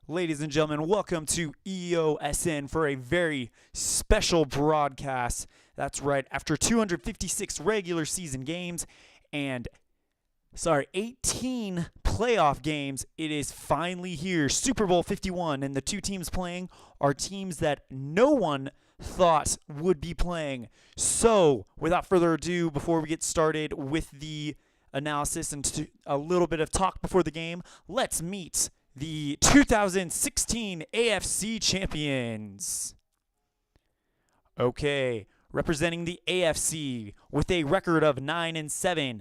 Ladies and gentlemen, welcome to EOSN for a very special broadcast. That's right, after 256 regular season games and 18 playoff games, it is finally here. Super Bowl 51, and the two teams playing are teams that no one thought would be playing. So, without further ado, before we get started with the analysis and a little bit of talk before the game, let's meet the 2016 AFC champions. Okay, representing the AFC with a record of 9-7.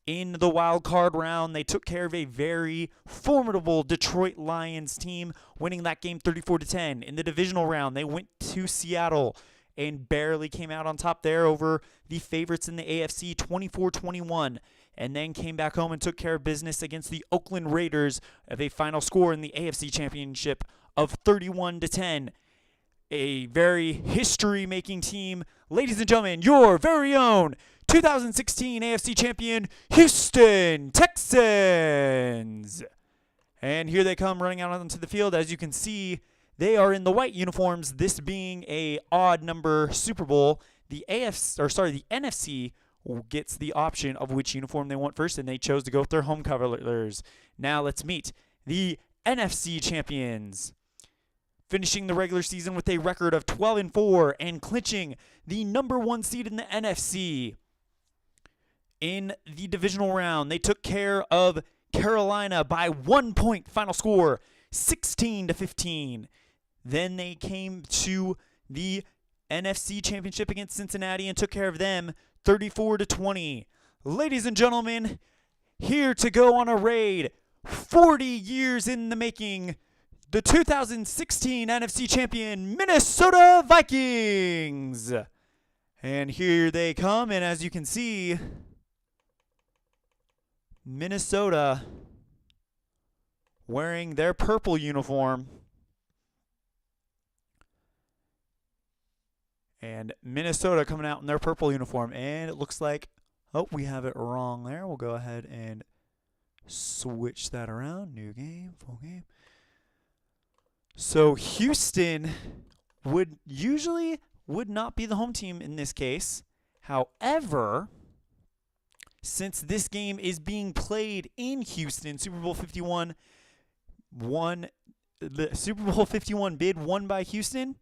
In the wild card round, they took care of a very formidable Detroit Lions team, winning that game 34-10. In the divisional round, they went to Seattle and barely came out on top there over the favorites in the AFC 24-21. And then came back home and took care of business against the Oakland Raiders of a final score in the AFC Championship of 31-10. A very history-making team. Ladies and gentlemen, your very own 2016 AFC champion, Houston Texans. And here they come running out onto the field. As you can see, they are in the white uniforms, this being a odd number Super Bowl. The NFC gets the option of which uniform they want first, and they chose to go with their home colors. Now let's meet the NFC champions, finishing the regular season with a record of 12-4 and clinching the number one seed in the NFC. In the divisional round, they took care of Carolina by 1 point, final score 16-15. Then they came to the NFC Championship against Cincinnati and took care of them 34-20. Ladies and gentlemen, here to go on a raid, 40 years in the making, the 2016 NFC champion, Minnesota Vikings. And here they come, and as you can see, Minnesota wearing their purple uniform. And Minnesota coming out in their purple uniform. And it looks like, oh, we have it wrong there. We'll go ahead and switch that around. New game, full game. So Houston would not be the home team in this case. However, since this game is being played in Houston, Super Bowl 51 bid won by Houston,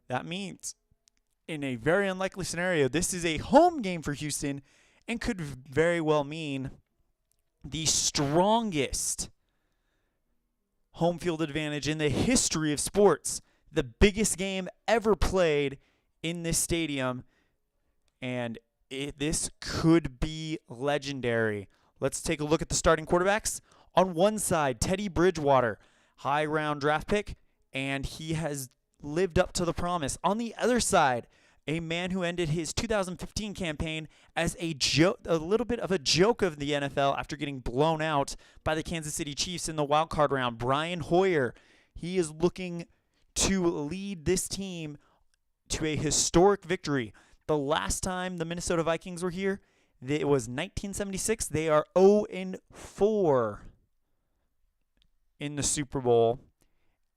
that means in a very unlikely scenario, this is a home game for Houston and could very well mean the strongest home field advantage in the history of sports. The biggest game ever played in this stadium, and this could be legendary. Let's take a look at the starting quarterbacks. On one side, Teddy Bridgewater, high round draft pick, and he has lived up to the promise. On the other side, a man who ended his 2015 campaign as a little bit of a joke of the NFL after getting blown out by the Kansas City Chiefs in the wild card round, Brian Hoyer. He is looking to lead this team to a historic victory. The last time the Minnesota Vikings were here, it was 1976. They are 0-4 in the Super Bowl.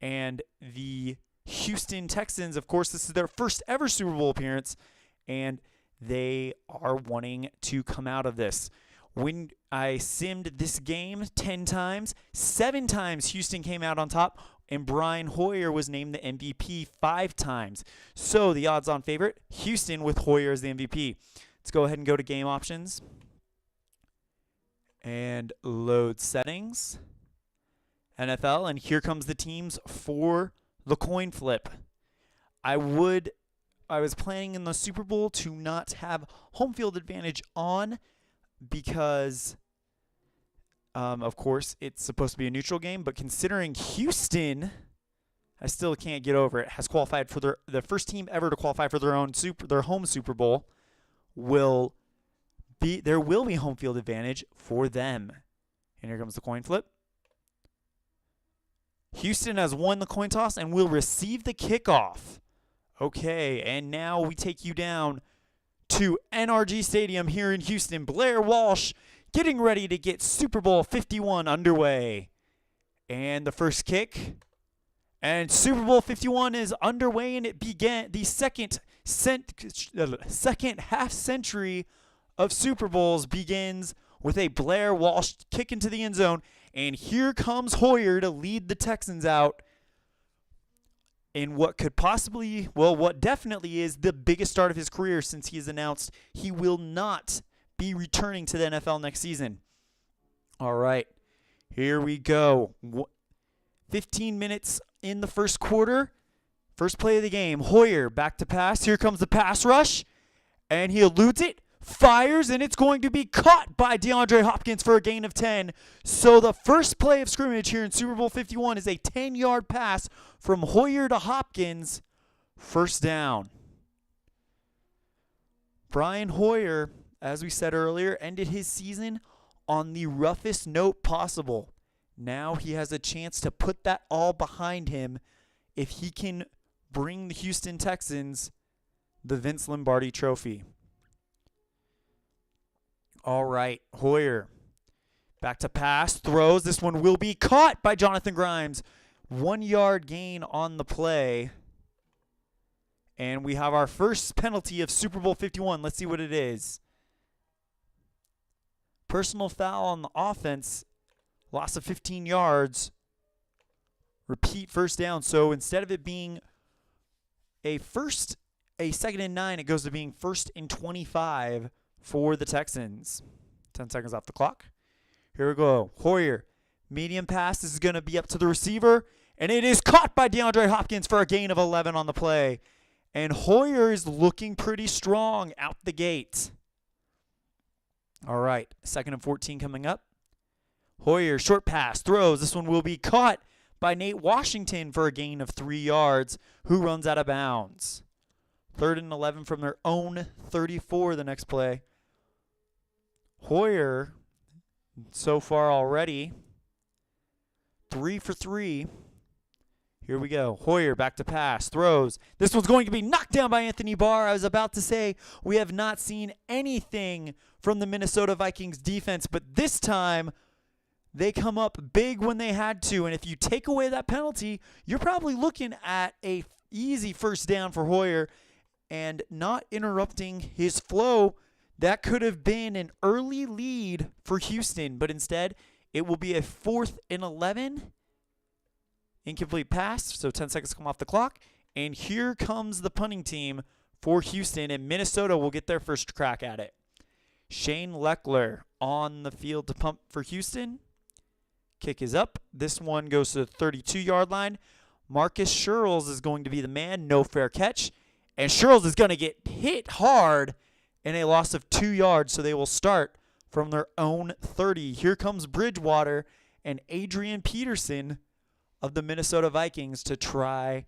And the Houston Texans, of course, this is their first ever Super Bowl appearance, and they are wanting to come out of this. When I simmed this game 10 times, 7 times Houston came out on top, and Brian Hoyer was named the MVP 5 times. So the odds-on favorite, Houston with Hoyer as the MVP. Let's go ahead and go to game options and load settings. NFL, and here comes the teams for the coin flip. I was planning in the Super Bowl to not have home field advantage on because, of course, it's supposed to be a neutral game. But considering Houston, I still can't get over it, has qualified for the first team ever to qualify for their home Super Bowl, there will be home field advantage for them. And here comes the coin flip. Houston has won the coin toss and will receive the kickoff. Okay, and now we take you down to NRG Stadium here in Houston. Blair Walsh getting ready to get Super Bowl 51 underway. And the first kick And Super Bowl 51 is underway, and it began the second half century of Super Bowls begins with a Blair Walsh kick into the end zone. And here comes Hoyer to lead the Texans out in what could possibly, well, what definitely is the biggest start of his career since he has announced he will not be returning to the NFL next season. All right, here we go. 15 minutes in the first quarter. First play of the game. Hoyer back to pass. Here comes the pass rush. And he eludes it. Fires, and it's going to be caught by DeAndre Hopkins for a gain of 10. So the first play of scrimmage here in Super Bowl 51 is a 10-yard pass from Hoyer to Hopkins. First down. Brian Hoyer, as we said earlier, ended his season on the roughest note possible. Now he has a chance to put that all behind him if he can bring the Houston Texans the Vince Lombardi Trophy. All right, Hoyer back to pass, throws. This one will be caught by Jonathan Grimes. 1 yard gain on the play. And we have our first penalty of Super Bowl 51. Let's see what it is. Personal foul on the offense. Loss of 15 yards. Repeat first down. So instead of it being a second and 9, it goes to being first and 25 for the Texans. 10 seconds off the clock. Here we go. Hoyer, medium pass. This is going to be up to the receiver. And it is caught by DeAndre Hopkins for a gain of 11 on the play. And Hoyer is looking pretty strong out the gate. All right, 2nd and 14 coming up. Hoyer, short pass, throws. This one will be caught by Nate Washington for a gain of 3 yards, who runs out of bounds. 3rd and 11 from their own 34 the next play. Hoyer, so far already, 3 for 3. Here we go. Hoyer back to pass, throws. This one's going to be knocked down by Anthony Barr. I was about to say we have not seen anything from the Minnesota Vikings defense, but this time they come up big when they had to. And if you take away that penalty, you're probably looking at a easy first down for Hoyer and not interrupting his flow. That could have been an early lead for Houston, but instead it will be a 4th and 11. Incomplete pass, so 10 seconds come off the clock. And here comes the punting team for Houston, and Minnesota will get their first crack at it. Shane Leckler on the field to pump for Houston. Kick is up. This one goes to the 32-yard line. Marcus Sherrills is going to be the man. No fair catch. And Sherrills is going to get hit hard and a loss of 2 yards, so they will start from their own 30. Here comes Bridgewater and Adrian Peterson of the Minnesota Vikings to try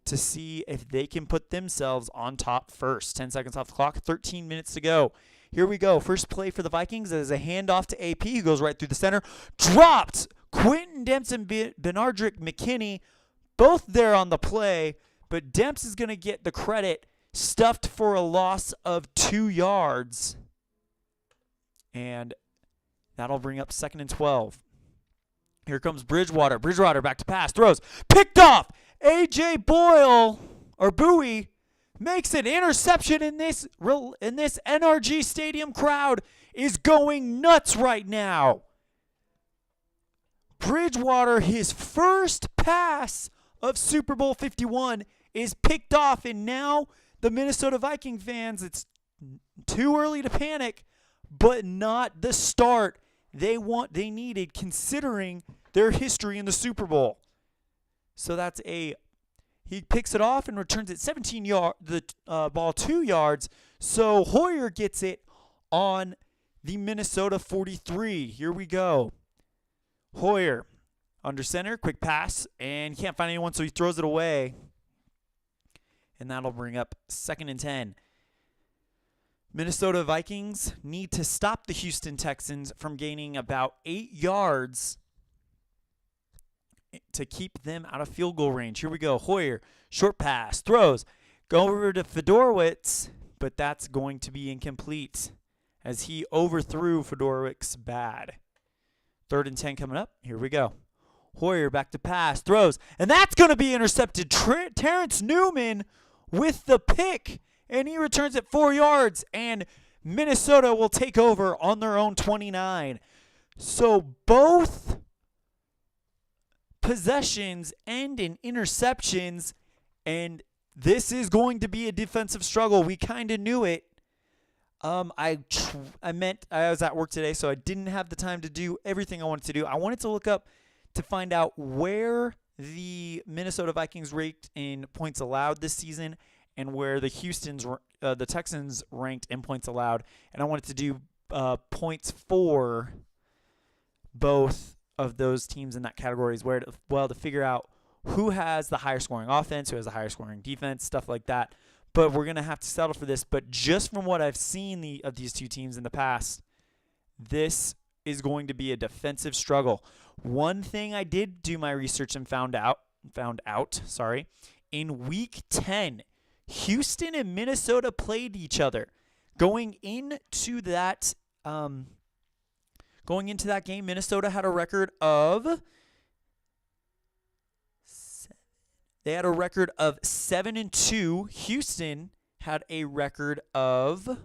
to see if they can put themselves on top first. 10 seconds off the clock, 13 minutes to go. Here we go. First play for the Vikings is a handoff to AP, who goes right through the center. Dropped! Quentin Demps and Benardrick McKinney, both there on the play, but Demps is going to get the credit, stuffed for a loss of 2 yards. And that'll bring up 2nd and 12. Here comes Bridgewater. Bridgewater back to pass. Throws. Picked off. A.J. Boyle, or Bowie, makes an interception in this NRG Stadium crowd is going nuts right now. Bridgewater, his first pass of Super Bowl 51 is picked off, and now the Minnesota Viking fans, it's too early to panic, but not the start they needed considering their history in the Super Bowl. So he picks it off and returns it 17 yards, the ball 2 yards. So Hoyer gets it on the Minnesota 43. Here we go. Hoyer under center, quick pass, and he can't find anyone, so he throws it away. And that'll bring up 2nd and 10. Minnesota Vikings need to stop the Houston Texans from gaining about 8 yards to keep them out of field goal range. Here we go. Hoyer, short pass, throws. Go over to Fedorowicz, but that's going to be incomplete as he overthrew Fedorowicz bad. 3rd and 10 coming up. Here we go. Hoyer back to pass, throws, and that's going to be intercepted. Terrence Newman with the pick, and he returns it 4 yards, and Minnesota will take over on their own 29. So both possessions end in interceptions, and this is going to be a defensive struggle. We kind of knew it. I was at work today, so I didn't have the time to do everything I wanted to do. I wanted to look up to find out where the Minnesota Vikings ranked in points allowed this season and where the the Texans ranked in points allowed. And I wanted to do points for both of those teams in that category to figure out who has the higher scoring offense, who has the higher scoring defense, stuff like that. But we're going to have to settle for this. But just from what I've seen of these two teams in the past, this is going to be a defensive struggle. One thing I did do my research and found out, in Week 10, Houston and Minnesota played each other. Going into that game, Minnesota had a record of 7-2. Houston had a record of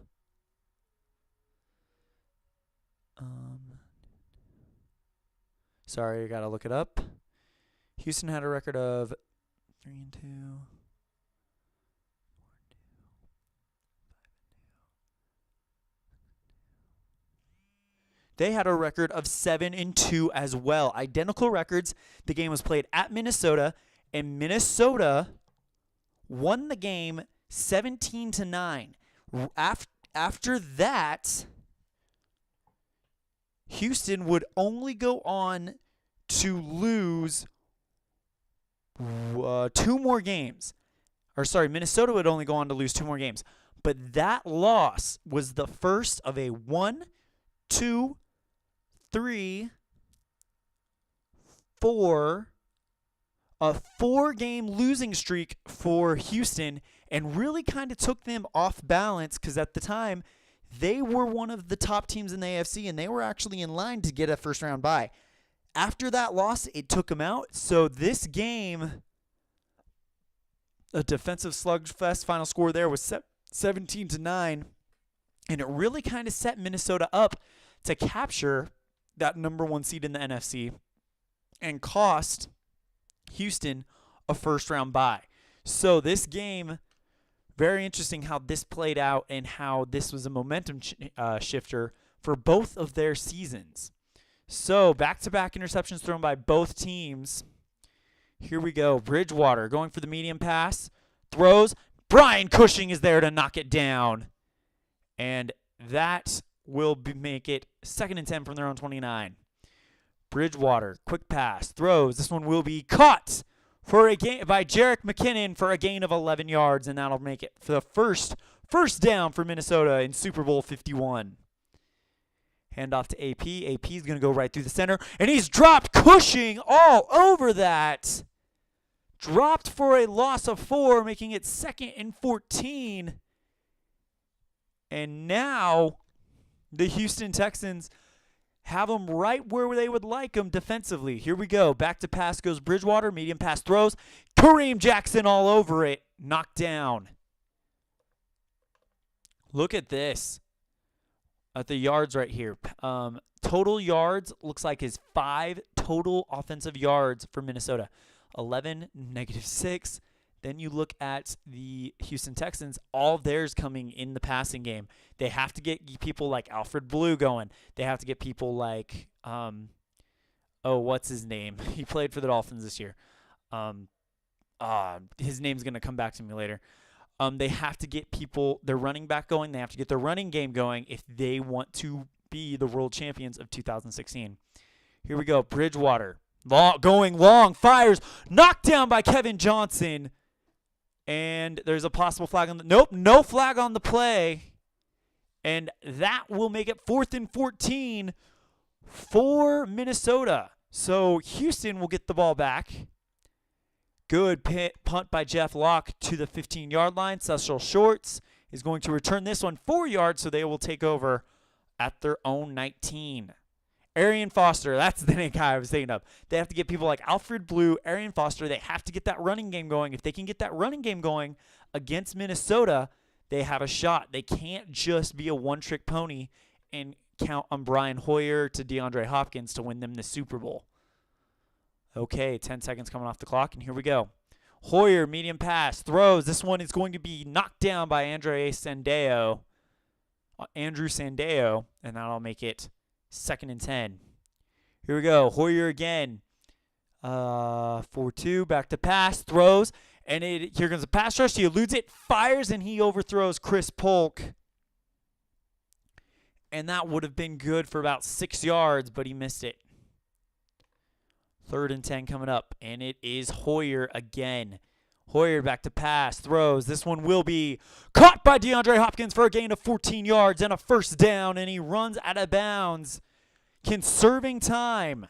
sorry, I gotta look it up. Houston had a record of 3-2. They had a record of 7-2 as well. Identical records. The game was played at Minnesota, and Minnesota won the game 17-9. After that, Houston would only go on to lose 2 more games. Minnesota would only go on to lose 2 more games. But that loss was the first of a 1, 2, 3, 4, a 4-game losing streak for Houston, and really kind of took them off balance because at the time they were one of the top teams in the AFC and they were actually in line to get a first-round bye. After that loss, it took them out. So this game, a defensive slugfest, final score there was 17-9, and it really kind of set Minnesota up to capture that number 1 seed in the NFC and cost Houston a first-round bye. So this game, very interesting how this played out and how this was a momentum shifter for both of their seasons. So back-to-back interceptions thrown by both teams. Here we go. Bridgewater going for the medium pass. Throws. Brian Cushing is there to knock it down. And that will make it 2nd and 10 from their own 29. Bridgewater, quick pass, throws. This one will be caught for a gain by Jerick McKinnon for a gain of 11 yards, and that'll make it for the first down for Minnesota in Super Bowl 51. Handoff to AP. AP is going to go right through the center, and he's dropped. Cushing all over that. Dropped for a loss of 4, making it 2nd and 14. And now the Houston Texans have them right where they would like them defensively. Here we go. Back to pass goes Bridgewater. Medium pass throws. Kareem Jackson all over it. Knocked down. Look at this. At the yards right here. Total yards looks like is 5 total offensive yards for Minnesota. 11, -6. Then you look at the Houston Texans, all theirs coming in the passing game. They have to get people like Alfred Blue going. They have to get people like, what's his name? He played for the Dolphins this year. His name's going to come back to me later. They have to get their running back going. They have to get their running game going if they want to be the world champions of 2016. Here we go. Bridgewater. Going long. Fires. Knocked down by Kevin Johnson. And there's a possible flag on the... Nope, no flag on the play. And that will make it 4th and 14 for Minnesota. So Houston will get the ball back. Good punt by Jeff Locke to the 15-yard line. Cecil Shorts is going to return this one 4 yards, so they will take over at their own 19. Arian Foster, that's the guy I was thinking of. They have to get people like Alfred Blue, Arian Foster. They have to get that running game going. If they can get that running game going against Minnesota, they have a shot. They can't just be a one-trick pony and count on Brian Hoyer to DeAndre Hopkins to win them the Super Bowl. Okay, 10 seconds coming off the clock, and here we go. Hoyer, medium pass, throws. This one is going to be knocked down by Andrew Sandeo, and that'll make it 2nd and 10. Here we go. Hoyer again. 4-2, back to pass, throws, and here comes a pass rush. He eludes it, fires, and he overthrows Chris Polk. And that would have been good for about 6 yards, but he missed it. 3rd and 10 coming up, and it is Hoyer again. Hoyer back to pass, throws. This one will be caught by DeAndre Hopkins for a gain of 14 yards and a 1st down, and he runs out of bounds, conserving time.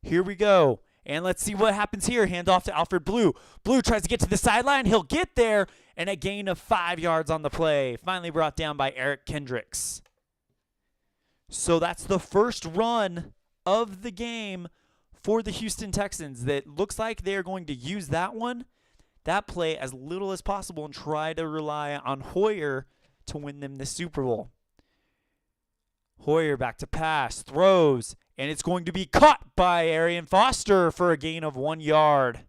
Here we go, and let's see what happens here. Hand off to Alfred Blue. Blue tries to get to the sideline. He'll get there, and a gain of 5 yards on the play. Finally brought down by Eric Kendricks. So that's the first run of the game for the Houston Texans. That looks like they're going to use that play as little as possible and try to rely on Hoyer to win them the Super Bowl. Hoyer back to pass, throws, and it's going to be caught by Arian Foster for a gain of 1 yard.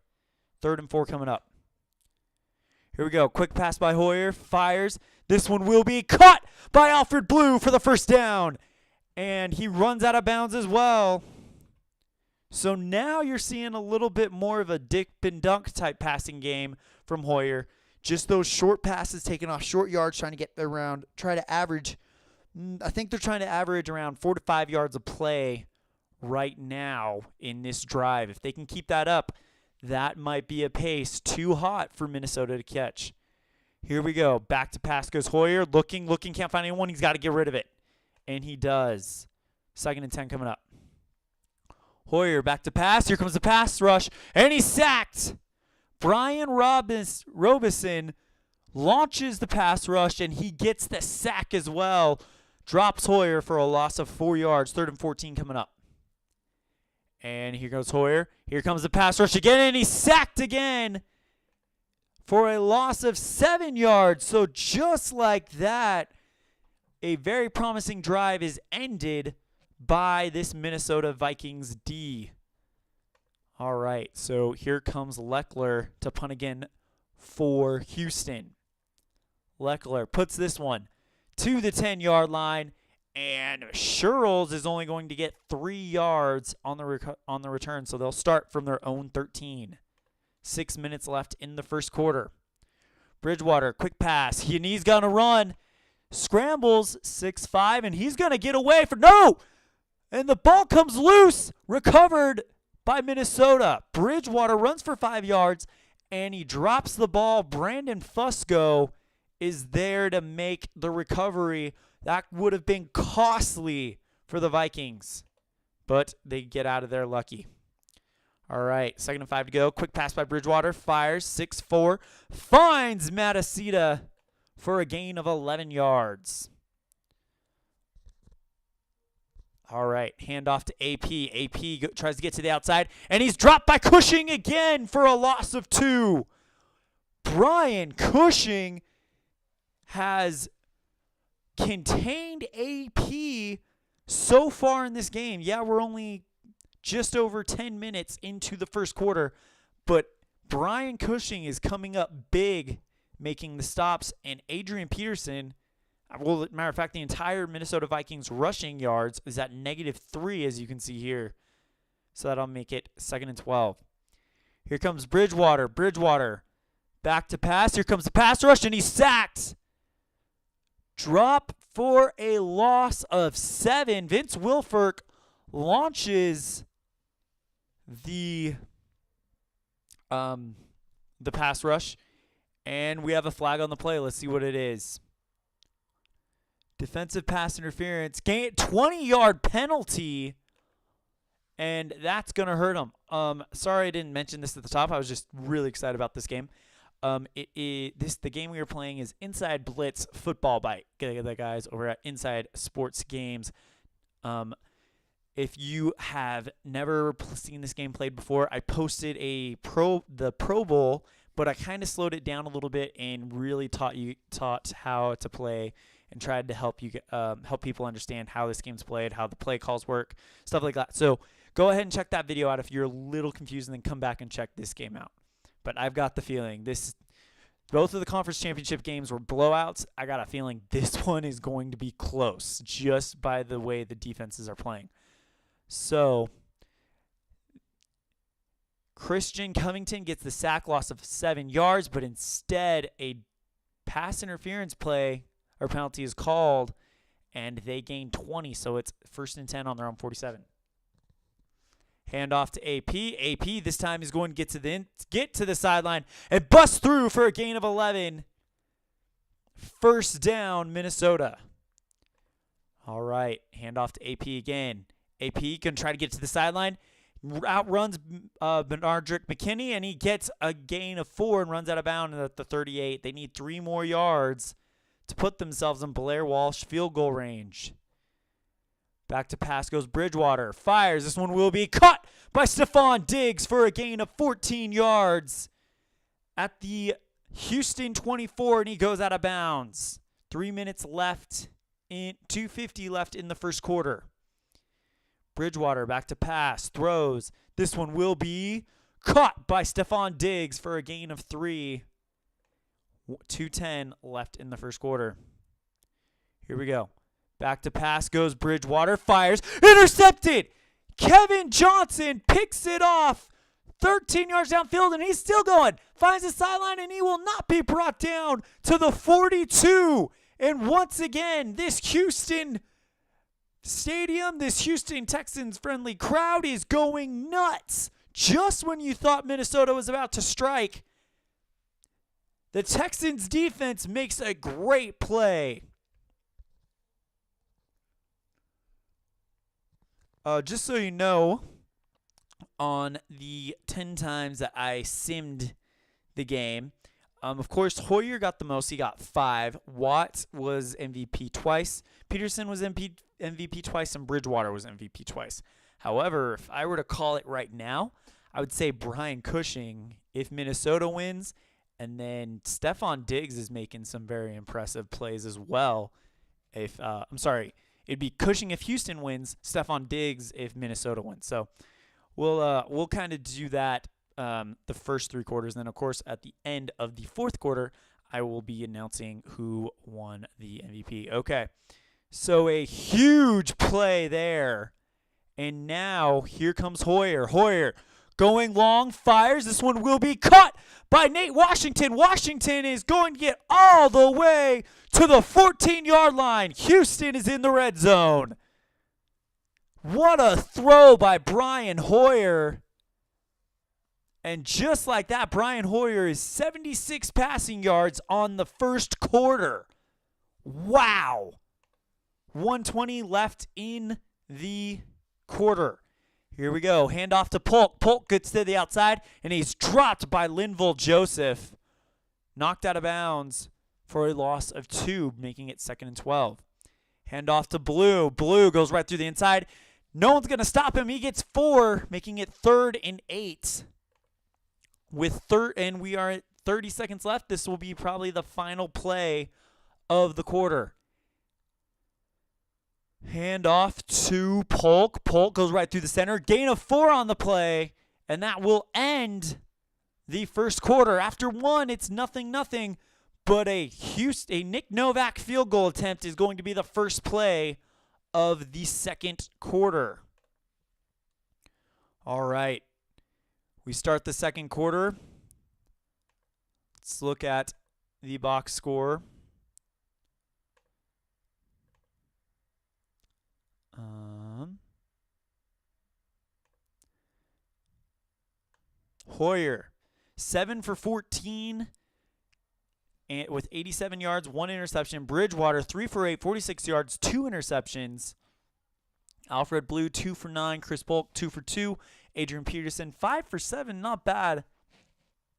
3rd and 4 coming up. Here we go. Quick pass by Hoyer, fires. This one will be caught by Alfred Blue for the 1st down, and he runs out of bounds as well. So now you're seeing a little bit more of a dip and dunk type passing game from Hoyer. Just those short passes taking off short yards, trying to get around, try to average. I think they're trying to average around 4 to 5 yards of play right now in this drive. If they can keep that up, that might be a pace too hot for Minnesota to catch. Here we go. Back to pass goes Hoyer. Looking, can't find anyone. He's got to get rid of it. And he does. 2nd and 10 coming up. Hoyer back to pass. Here comes the pass rush. And he's sacked. Brian Robison launches the pass rush, and he gets the sack as well. Drops Hoyer for a loss of 4 yards. 3rd and 14 coming up. And here goes Hoyer. Here comes the pass rush again, and he's sacked again for a loss of 7 yards. So just like that, a very promising drive is ended by this Minnesota Vikings D. All right, so here comes Leckler to punt again for Houston. Leckler puts this one to the 10-yard line, and Sherrills is only going to get 3 yards on the return, so they'll start from their own 13. 6 minutes left in the first quarter. Bridgewater, quick pass. He's going to run. Scrambles 6'5", and he's going to get away for no! And the ball comes loose, recovered by Minnesota. Bridgewater runs for 5 yards, and he drops the ball. Brandon Fusco is there to make the recovery. That would have been costly for the Vikings, but they get out of there lucky. All right, 2nd and 5 to go. Quick pass by Bridgewater, fires 6'4", finds Matasita for a gain of 11 yards. All right, handoff to AP. AP tries to get to the outside, and he's dropped by Cushing again for a loss of 2. Brian Cushing has contained AP so far in this game. Yeah, we're only just over 10 minutes into the first quarter, but Brian Cushing is coming up big, making the stops, and Adrian Peterson, well, matter of fact, the entire Minnesota Vikings rushing yards is at -3, as you can see here. So that'll make it 2nd and 12. Here comes Bridgewater. Bridgewater back to pass. Here comes the pass rush, and he's sacked. Drop for a loss of 7. Vince Wilfork launches the pass rush, and we have a flag on the play. Let's see what it is. Defensive pass interference, 20-yard penalty, and that's going to hurt him. Sorry I didn't mention this at the top. I was just really excited about this game. The game we are playing is Inside Blitz Football by the guys over at Inside Sports Games. If you have never seen this game played before, I posted the Pro Bowl, but I kind of slowed it down a little bit and really taught how to play and tried to help people understand how this game's played, how the play calls work, stuff like that. So go ahead and check that video out if you're a little confused, and then come back and check this game out. But I've got the feeling both of the conference championship games were blowouts. I got a feeling this one is going to be close just by the way the defenses are playing. So Christian Covington gets the sack loss of 7 yards, but instead a pass interference play or penalty is called, and they gain 20, so it's 1st and 10 on their own 47. Hand off to AP. AP this time is going to get to the sideline and bust through for a gain of 11. 1st down, Minnesota. All right, hand off to AP again. AP can try to get to the sideline. Outruns Benardrick McKinney, and he gets a gain of 4 and runs out of bounds at the 38. They need 3 more yards to put themselves in Blair Walsh field goal range. Back to pass goes Bridgewater. Fires. This one will be caught by Stephon Diggs for a gain of 14 yards at the Houston 24, and he goes out of bounds. 3 minutes left, 2:50 left in the first quarter. Bridgewater back to pass, throws. This one will be caught by Stephon Diggs for a gain of 3. 2:10 left in the first quarter. Here we go. Back to pass goes Bridgewater. Fires. Intercepted. Kevin Johnson picks it off. 13 yards downfield, and he's still going. Finds the sideline, and he will not be brought down to the 42. And once again, this Houston stadium, this Houston Texans friendly crowd is going nuts. Just when you thought Minnesota was about to strike, the Texans defense makes a great play. Just so you know, on the 10 times that I simmed the game, of course, Hoyer got the most. He got 5. Watt was MVP twice. Peterson was MVP twice, and Bridgewater was MVP twice. However, if I were to call it right now, I would say Brian Cushing if Minnesota wins, and then Stephon Diggs is making some very impressive plays as well. It'd be Cushing if Houston wins, Stephon Diggs if Minnesota wins. So we'll kind of do that the first 3 quarters. And then, of course, at the end of the 4th quarter, I will be announcing who won the MVP. Okay, so a huge play there. And now here comes Hoyer. Hoyer going long, fires. This one will be caught by Nate Washington. Washington is going to get all the way to the 14-yard line. Houston is in the red zone. What a throw by Brian Hoyer. And just like that, Brian Hoyer is 76 passing yards on the first quarter. Wow. 1:20 left in the quarter. Here we go. Hand off to Polk. Polk gets to the outside, and he's dropped by Linval Joseph. Knocked out of bounds for a loss of 2, making it 2nd and 12. Hand off to Blue. Blue goes right through the inside. No one's going to stop him. He gets 4, making it 3rd and 8. And we are at 30 seconds left. This will be probably the final play of the quarter. Hand off to Polk. Polk goes right through the center. Gain of 4 on the play, and that will end the first quarter. After 1, it's 0-0, but a Nick Novak field goal attempt is going to be the first play of the second quarter. All right. We start the second quarter. Let's look at the box score. Hoyer, 7 for 14 and with 87 yards, 1 interception. Bridgewater, 3 for 8, 46 yards, 2 interceptions. Alfred Blue, 2 for 9. Chris Polk, 2 for 2. Adrian Peterson, 5 for 7, not bad.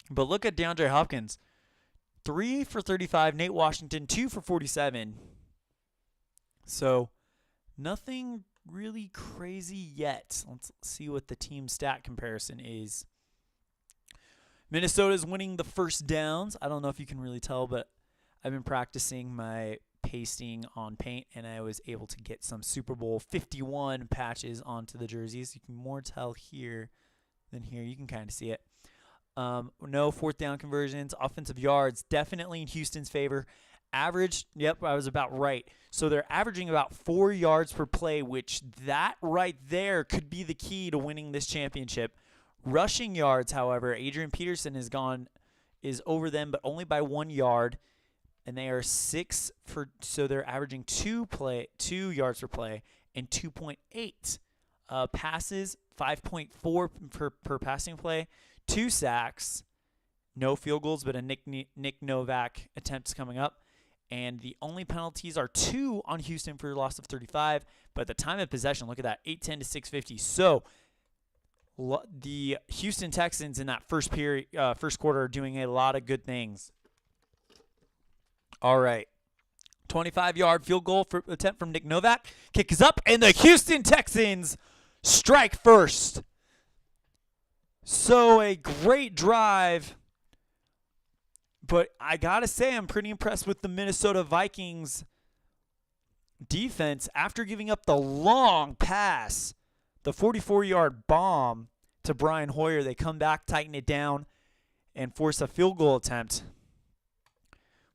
But look at DeAndre Hopkins, 3 for 35. Nate Washington, 2 for 47. So nothing really crazy yet. Let's see what the team stat comparison is. Minnesota's winning the first downs. I don't know if you can really tell, but I've been practicing my pasting on paint, and I was able to get some Super Bowl 51 patches onto the jerseys. You can more tell here than here. You can kind of see it. No fourth down conversions. Offensive yards definitely in Houston's favor. Average, yep, I was about right. So they're averaging about 4 yards per play, which that right there could be the key to winning this championship. Rushing yards, however, Adrian Peterson is over them, but only by 1 yard. And they are so they're averaging 2 yards per play and 2.8. Passes, 5.4 per passing play, 2 sacks, no field goals, but a Nick Novak attempt coming up. And the only penalties are 2 on Houston for a loss of 35. But the time of possession, look at that, 8:10 to 6:50. So the Houston Texans in that first quarter are doing a lot of good things. All right. 25-yard field goal attempt from Nick Novak. Kick is up, and the Houston Texans strike first. So a great drive. But I got to say, I'm pretty impressed with the Minnesota Vikings defense after giving up the long pass, the 44-yard bomb to Brian Hoyer. They come back, tighten it down, and force a field goal attempt.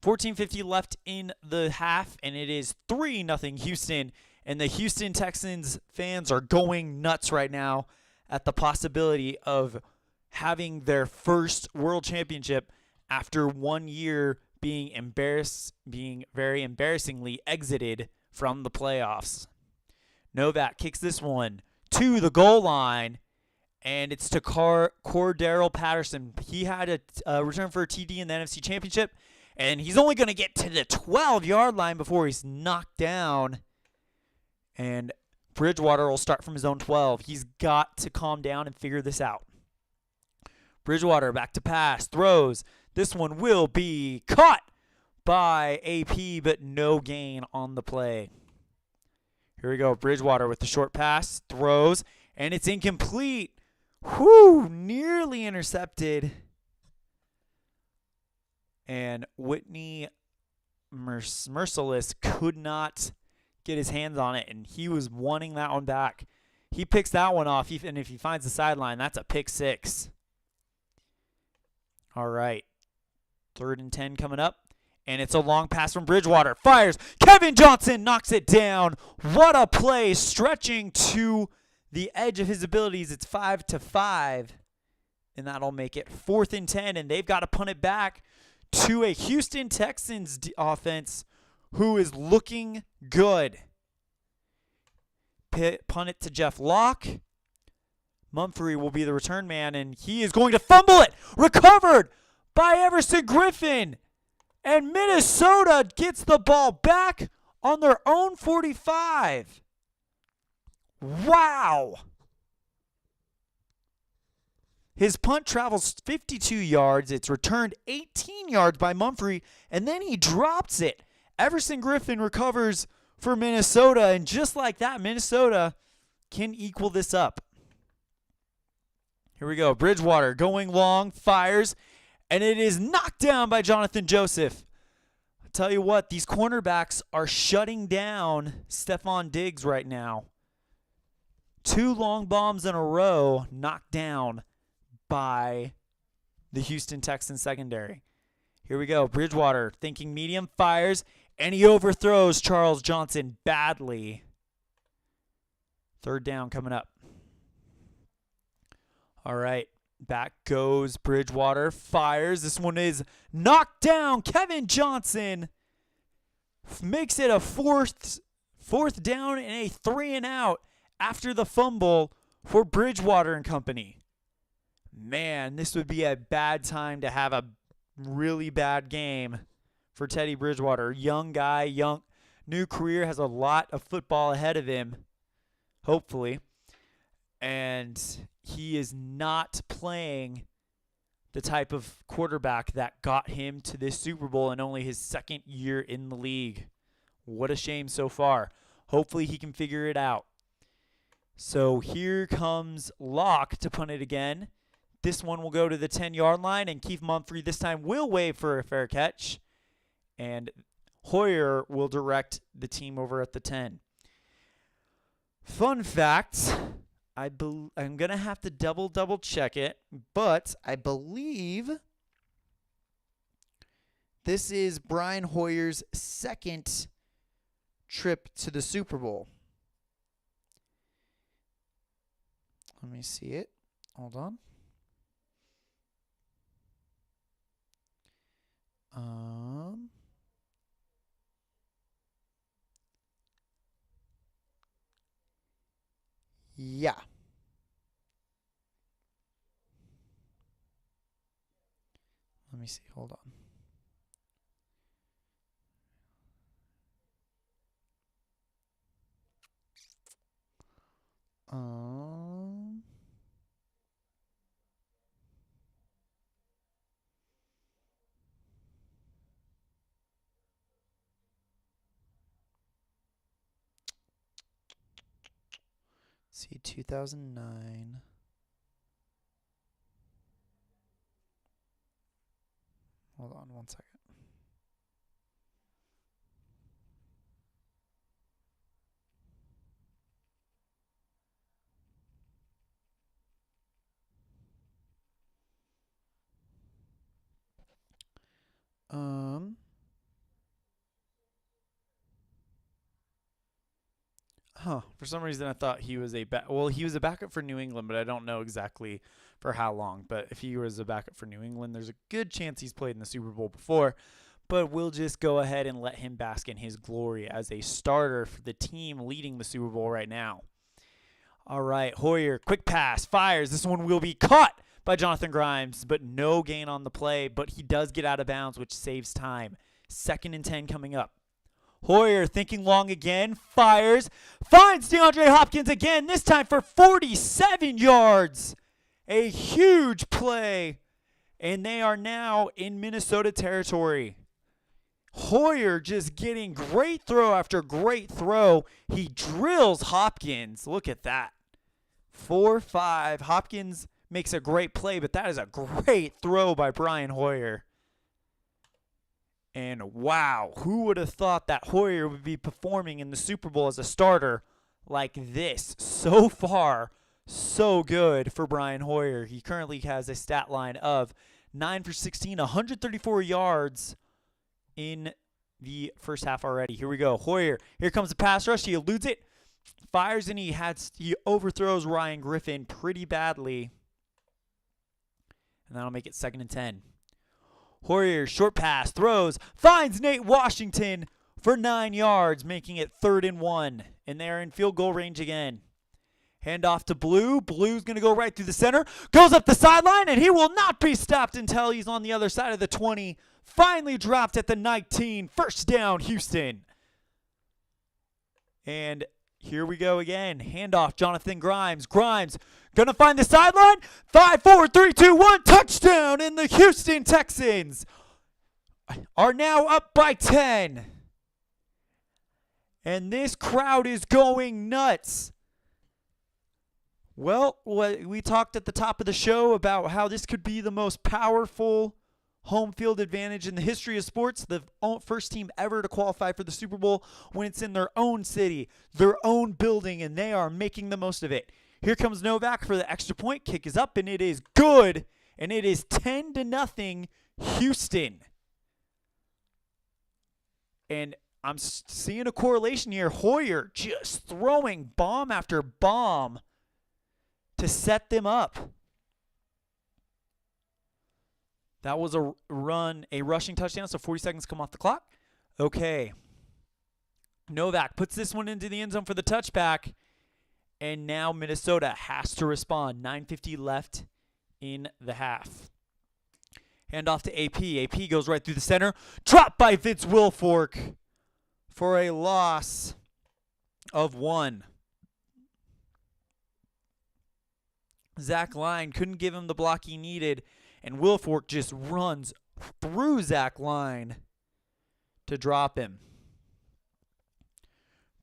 14:50 left in the half, and it is 3-0 Houston. And the Houston Texans fans are going nuts right now at the possibility of having their first world championship after 1 year being very embarrassingly exited from the playoffs. Novak kicks this one to the goal line, and it's to Cordero Patterson. He had a return for a TD in the NFC Championship, and he's only going to get to the 12-yard line before he's knocked down. And Bridgewater will start from his own 12. He's got to calm down and figure this out. Bridgewater back to pass, throws. This one will be caught by AP, but no gain on the play. Here we go. Bridgewater with the short pass, throws, and it's incomplete. Nearly intercepted. And Whitney Merciless could not get his hands on it, and he was wanting that one back. He picks that one off, and if he finds the sideline, that's a pick 6. All right. 3rd and 10 coming up, and it's a long pass from Bridgewater. Fires. Kevin Johnson knocks it down. What a play, stretching to the edge of his abilities. It's 5-5, and that'll make it 4th and 10, and they've got to punt it back to a Houston Texans offense who is looking good. Punt it to Jeff Locke. Mumphrey will be the return man, and he is going to fumble it. Recovered by Everson Griffin. And Minnesota gets the ball back on their own 45. Wow. His punt travels 52 yards. It's returned 18 yards by Mumphrey, and then he drops it. Everson Griffin recovers for Minnesota, and just like that, Minnesota can equal this up. Here we go. Bridgewater going long, fires, and it is knocked down by Jonathan Joseph. I tell you what, these cornerbacks are shutting down Stephon Diggs right now. 2 long bombs in a row knocked down by the Houston Texans secondary. Here we go. Bridgewater thinking medium, fires, and he overthrows Charles Johnson badly. 3rd down coming up. All right. Back goes Bridgewater. Fires. This one is knocked down. Kevin Johnson makes it a fourth down and a 3-and-out after the fumble for Bridgewater and company. Man, this would be a bad time to have a really bad game for Teddy Bridgewater. Young guy, new career, has a lot of football ahead of him, hopefully. And he is not playing the type of quarterback that got him to this Super Bowl in only his 2nd year in the league. What a shame so far. Hopefully he can figure it out. So here comes Locke to punt it again. This one will go to the 10-yard line, and Keith Mumphrey this time will wave for a fair catch. And Hoyer will direct the team over at the 10. Fun fact, I'm going to have to double check it, but I believe this is Brian Hoyer's second trip to the Super Bowl. Let me see it. Hold on. Yeah. Let me see. Hold on. See, 2009. Hold on one second. For some reason I thought he was he was a backup for New England, but I don't know exactly for how long. But if he was a backup for New England, there's a good chance he's played in the Super Bowl before. But we'll just go ahead and let him bask in his glory as a starter for the team leading the Super Bowl right now. All right, Hoyer, quick pass, fires. This one will be caught by Jonathan Grimes, but no gain on the play. But he does get out of bounds, which saves time. 2nd and 10 coming up. Hoyer thinking long again, fires, finds DeAndre Hopkins again, this time for 47 yards. A huge play, and they are now in Minnesota territory. Hoyer just getting great throw after great throw. He drills Hopkins. Look at that. 4-5. Hopkins makes a great play, but that is a great throw by Brian Hoyer. And wow, who would have thought that Hoyer would be performing in the Super Bowl as a starter like this? So far, so good for Brian Hoyer. He currently has a stat line of 9 for 16, 134 yards in the first half already. Here we go. Hoyer, here comes the pass rush. He eludes it, fires, and he overthrows Ryan Griffin pretty badly. And that'll make it 2nd and 10. Hoyer, short pass, throws, finds Nate Washington for 9 yards, making it 3rd and 1. And they're in field goal range again. Hand off to Blue. Blue's going to go right through the center. Goes up the sideline, and he will not be stopped until he's on the other side of the 20. Finally dropped at the 19. 1st down, Houston. And here we go again. Handoff, Jonathan Grimes. Grimes going to find the sideline. 5, 4, 3, 2, 1. Touchdown, and the Houston Texans are now up by 10. And this crowd is going nuts. Well, we talked at the top of the show about how this could be the most powerful home field advantage in the history of sports. The first team ever to qualify for the Super Bowl when it's in their own city, their own building, and they are making the most of it. Here comes Novak for the extra point. Kick is up, and it is good. And it is 10-0 Houston. And I'm seeing a correlation here. Hoyer just throwing bomb after bomb to set them up. That was a rushing touchdown, so 40 seconds come off the clock. Okay. Novak puts this one into the end zone for the touchback, and now Minnesota has to respond. 9:50 left in the half. Hand off to AP. AP goes right through the center. Dropped by Vince Wilfork for a loss of 1. Zach Line couldn't give him the block he needed, and Wilfork just runs through Zach Line to drop him.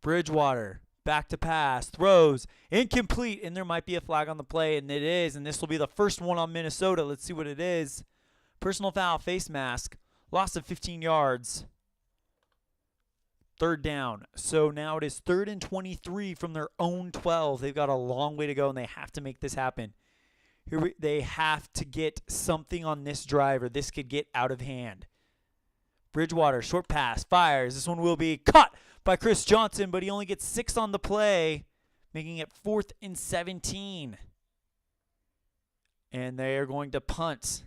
Bridgewater back to pass, throws, incomplete, and there might be a flag on the play, and it is, and this will be the first one on Minnesota. Let's see what it is. Personal foul, face mask, loss of 15 yards. Third down. So now it is 3rd and 23 from their own 12. They've got a long way to go, and they have to make this happen. They have to get something on this drive, or this could get out of hand. Bridgewater, short pass, fires. This one will be caught by Chris Johnson, but he only gets 6 on the play, making it 4th and 17. And they are going to punt.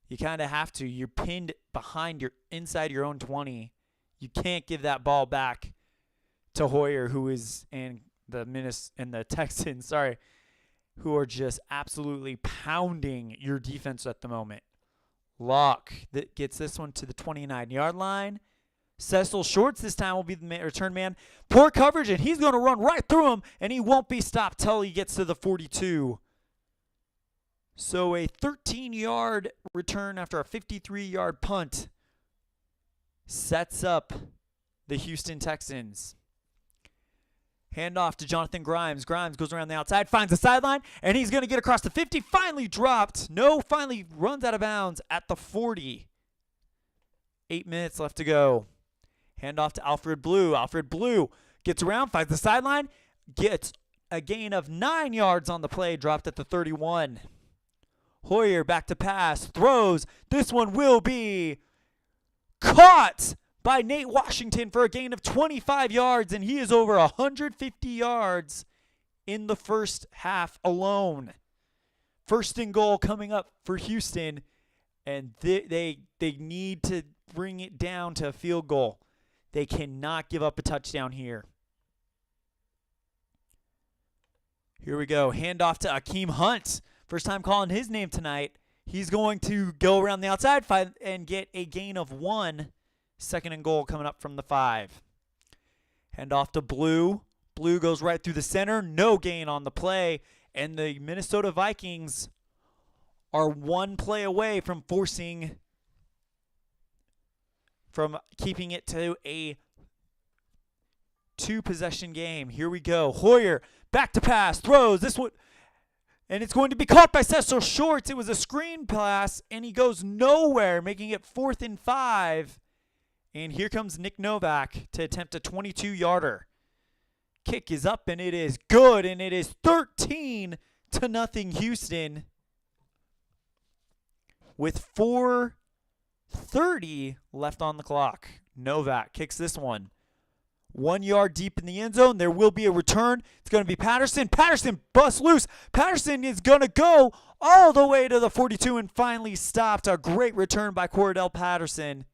You kind of have to. You're pinned behind inside your own 20. You can't give that ball back to Hoyer, who is and the Texans, who are just absolutely pounding your defense at the moment. Locke that gets this one to the 29-yard line. Cecil Shorts this time will be the return man. Poor coverage, and he's going to run right through him, and he won't be stopped till he gets to the 42. So a 13-yard return after a 53-yard punt sets up the Houston Texans. Handoff to Jonathan Grimes. Grimes goes around the outside, finds the sideline, and he's going to get across the 50. Finally dropped. No, finally runs out of bounds at the 40. 8 minutes left to go. Handoff to Alfred Blue. Alfred Blue gets around, finds the sideline, gets a gain of 9 yards on the play, dropped at the 31. Hoyer back to pass, throws. This one will be caught by Nate Washington for a gain of 25 yards, and he is over 150 yards in the first half alone. 1st and goal coming up for Houston, and they need to bring it down to a field goal. They cannot give up a touchdown here. Here we go. Handoff to Akeem Hunt. First time calling his name tonight. He's going to go around the outside and get a gain of 1. 2nd and goal coming up from the 5. Handoff to Blue. Blue goes right through the center. No gain on the play. And the Minnesota Vikings are 1 play away from keeping it to a 2-possession game. Here we go. Hoyer back to pass. Throws. This one. And it's going to be caught by Cecil Shorts. It was a screen pass, and he goes nowhere, making it 4th and 5. And here comes Nick Novak to attempt a 22-yarder. Kick is up, and it is good, and it is 13-0 Houston with 4:30 left on the clock. Novak kicks this one. 1 yard deep in the end zone. There will be a return. It's going to be Patterson. Patterson busts loose. Patterson is going to go all the way to the 42 and finally stopped. A great return by Cordell Patterson.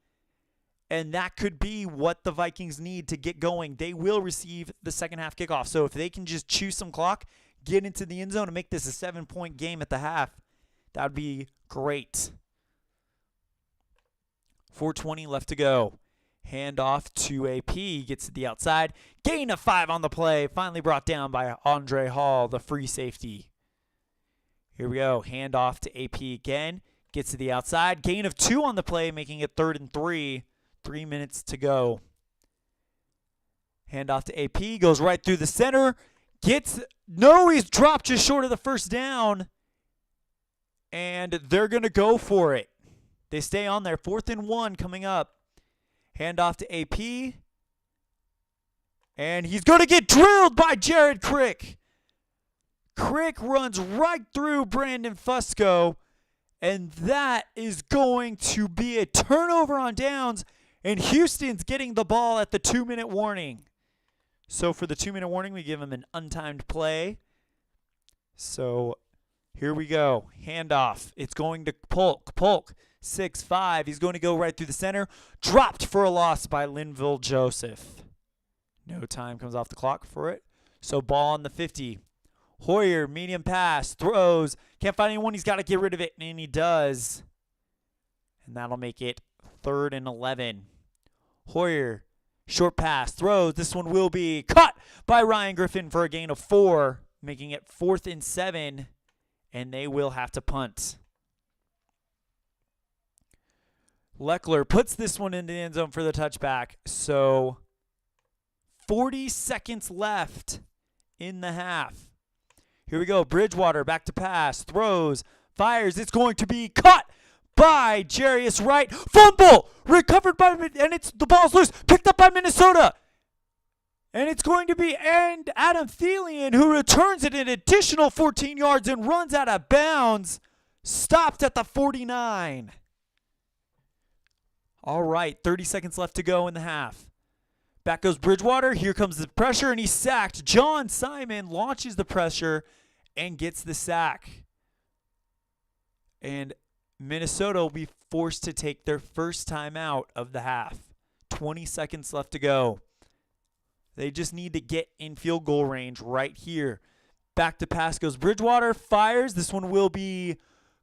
And that could be what the Vikings need to get going. They will receive the second half kickoff. So if they can just chew some clock, get into the end zone, and make this a 7-point game at the half, that would be great. 4:20 left to go. Handoff to AP, gets to the outside. Gain of 5 on the play. Finally brought down by Andre Hall, the free safety. Here we go. Handoff to AP again. Gets to the outside. Gain of 2 on the play, making it 3rd and 3. 3 minutes to go. Handoff to AP. Goes right through the center. He's dropped just short of the first down. And they're going to go for it. They stay on there. 4th and 1 coming up. Handoff to AP. And he's going to get drilled by Jared Crick. Crick runs right through Brandon Fusco. And that is going to be a turnover on downs. And Houston's getting the ball at the 2-minute warning. So for the 2-minute warning, we give him an untimed play. So here we go. Handoff. It's going to Polk. Polk. 6'5". He's going to go right through the center. Dropped for a loss by Linville Joseph. No time comes off the clock for it. So ball on the 50. Hoyer, medium pass, throws. Can't find anyone. He's got to get rid of it, and he does. And that'll make it 3rd and 11. Hoyer, short pass, throws. This one will be caught by Ryan Griffin for a gain of 4, making it 4th and 7, and they will have to punt. Leckler puts this one in the end zone for the touchback. So 40 seconds left in the half. Here we go. Bridgewater back to pass. Throws. Fires. It's going to be caught by Jarius Wright. Fumble. Recovered by, and the ball's loose. Picked up by Minnesota. And it's going to be Adam Thielen, who returns it an additional 14 yards and runs out of bounds. Stopped at the 49. All right, 30 seconds left to go in the half. Back goes Bridgewater. Here comes the pressure, and he's sacked. John Simon launches the pressure and gets the sack. And Minnesota will be forced to take their first timeout of the half. 20 seconds left to go. They just need to get in field goal range right here. Back to pass goes Bridgewater. Fires. This one will be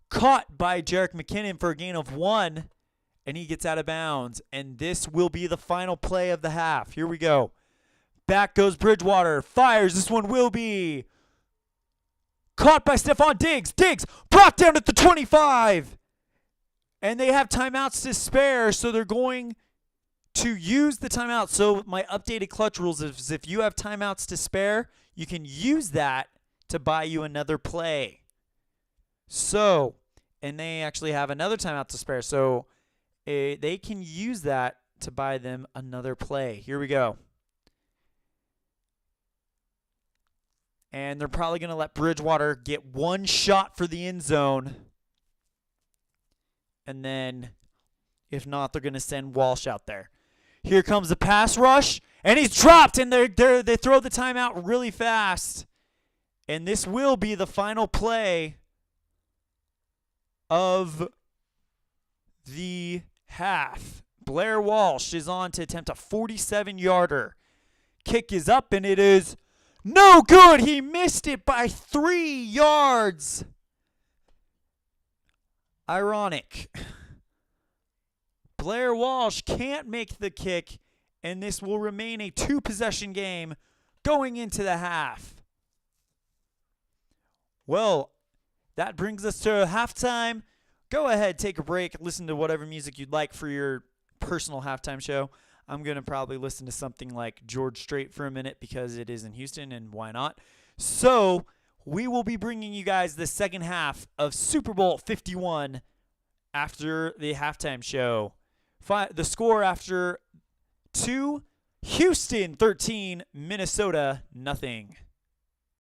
caught by Jerick McKinnon for a gain of 1. And he gets out of bounds. And this will be the final play of the half. Here we go. Back goes Bridgewater. Fires. This one will be caught by Stephon Diggs. Diggs brought down at the 25. And they have timeouts to spare, so they're going to use the timeout. So my updated clutch rules is if you have timeouts to spare, you can use that to buy you another play. So, and they actually have another timeout to spare. So they can use that to buy them another play. Here we go. And they're probably going to let Bridgewater get one shot for the end zone. And then, if not, they're going to send Walsh out there. Here comes the pass rush, and he's dropped, and they throw the timeout really fast. And this will be the final play of the half. Blair Walsh is on to attempt a 47-yarder. Kick is up, and it is no good. He missed it by 3 yards. Ironic. Blair Walsh can't make the kick, and this will remain a 2-possession game going into the half. Well, that brings us to halftime. Go ahead, take a break, listen to whatever music you'd like for your personal halftime show. I'm going to probably listen to something like George Strait for a minute because it is in Houston, and why not? So we will be bringing you guys the second half of Super Bowl 51 after the halftime show. The score after 2, Houston 13, Minnesota nothing.